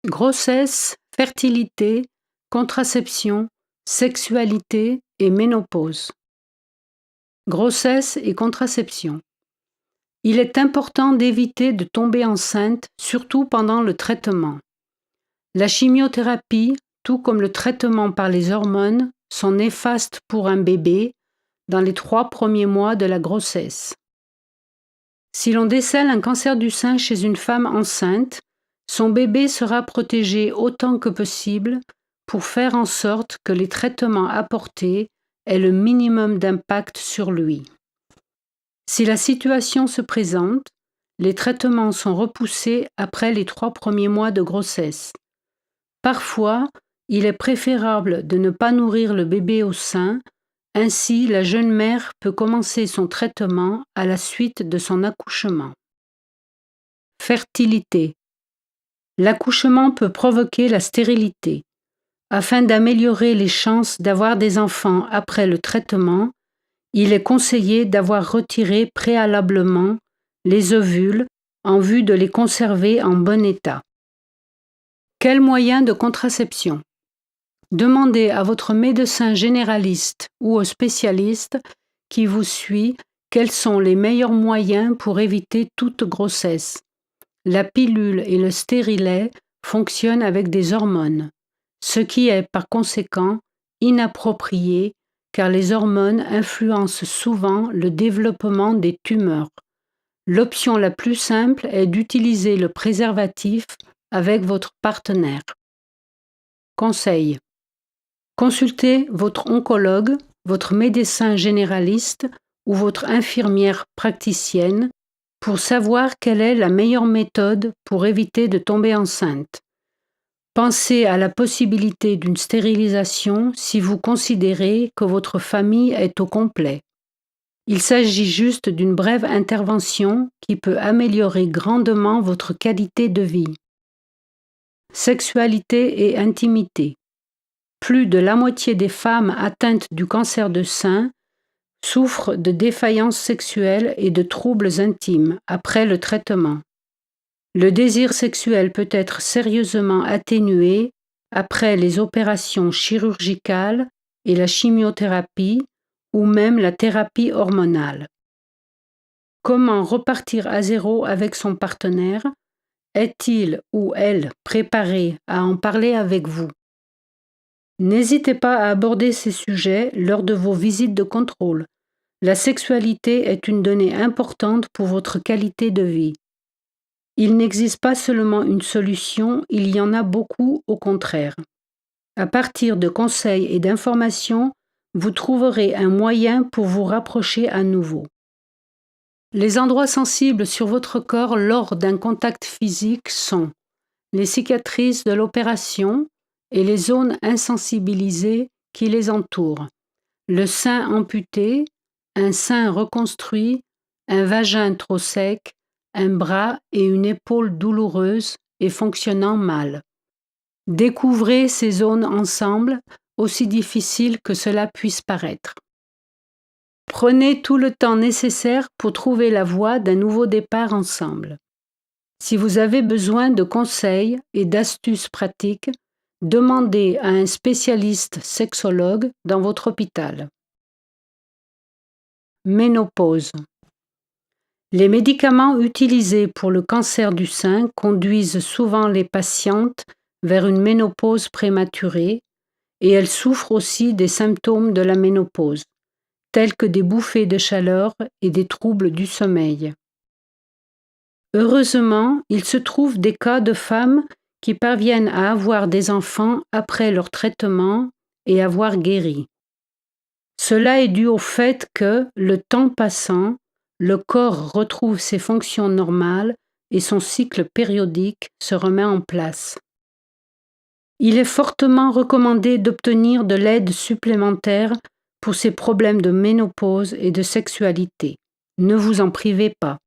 Grossesse, fertilité, contraception, sexualité et ménopause. Grossesse et contraception. Il est important d'éviter de tomber enceinte, surtout pendant le traitement. La chimiothérapie, tout comme le traitement par les hormones, sont néfastes pour un bébé dans les 3 premiers mois de la grossesse. Si l'on décèle un cancer du sein chez une femme enceinte, son bébé sera protégé autant que possible pour faire en sorte que les traitements apportés aient le minimum d'impact sur lui. Si la situation se présente, les traitements sont repoussés après les 3 premiers mois de grossesse. Parfois, il est préférable de ne pas nourrir le bébé au sein, ainsi la jeune mère peut commencer son traitement à la suite de son accouchement. Fertilité. L'accouchement peut provoquer la stérilité. Afin d'améliorer les chances d'avoir des enfants après le traitement, il est conseillé d'avoir retiré préalablement les ovules en vue de les conserver en bon état. Quels moyens de contraception? Demandez à votre médecin généraliste ou au spécialiste qui vous suit quels sont les meilleurs moyens pour éviter toute grossesse. La pilule et le stérilet fonctionnent avec des hormones, ce qui est par conséquent inapproprié car les hormones influencent souvent le développement des tumeurs. L'option la plus simple est d'utiliser le préservatif avec votre partenaire. Conseil. Consultez votre oncologue, votre médecin généraliste ou votre infirmière praticienne pour savoir quelle est la meilleure méthode pour éviter de tomber enceinte. Pensez à la possibilité d'une stérilisation si vous considérez que votre famille est au complet. Il s'agit juste d'une brève intervention qui peut améliorer grandement votre qualité de vie. Sexualité et intimité. Plus de la moitié des femmes atteintes du cancer de sein souffrent de défaillances sexuelles et de troubles intimes après le traitement. Le désir sexuel peut être sérieusement atténué après les opérations chirurgicales et la chimiothérapie ou même la thérapie hormonale. Comment repartir à zéro avec son partenaire? Est-il ou elle préparé à en parler avec vous? N'hésitez pas à aborder ces sujets lors de vos visites de contrôle. La sexualité est une donnée importante pour votre qualité de vie. Il n'existe pas seulement une solution, il y en a beaucoup au contraire. À partir de conseils et d'informations, vous trouverez un moyen pour vous rapprocher à nouveau. Les endroits sensibles sur votre corps lors d'un contact physique sont les cicatrices de l'opération et les zones insensibilisées qui les entourent, le sein amputé, un sein reconstruit, un vagin trop sec, un bras et une épaule douloureuse et fonctionnant mal. Découvrez ces zones ensemble, aussi difficile que cela puisse paraître. Prenez tout le temps nécessaire pour trouver la voie d'un nouveau départ ensemble. Si vous avez besoin de conseils et d'astuces pratiques, demandez à un spécialiste sexologue dans votre hôpital. Ménopause. Les médicaments utilisés pour le cancer du sein conduisent souvent les patientes vers une ménopause prématurée et elles souffrent aussi des symptômes de la ménopause, tels que des bouffées de chaleur et des troubles du sommeil. Heureusement, il se trouve des cas de femmes qui parviennent à avoir des enfants après leur traitement et avoir guéri. Cela est dû au fait que, le temps passant, le corps retrouve ses fonctions normales et son cycle périodique se remet en place. Il est fortement recommandé d'obtenir de l'aide supplémentaire pour ces problèmes de ménopause et de sexualité. Ne vous en privez pas.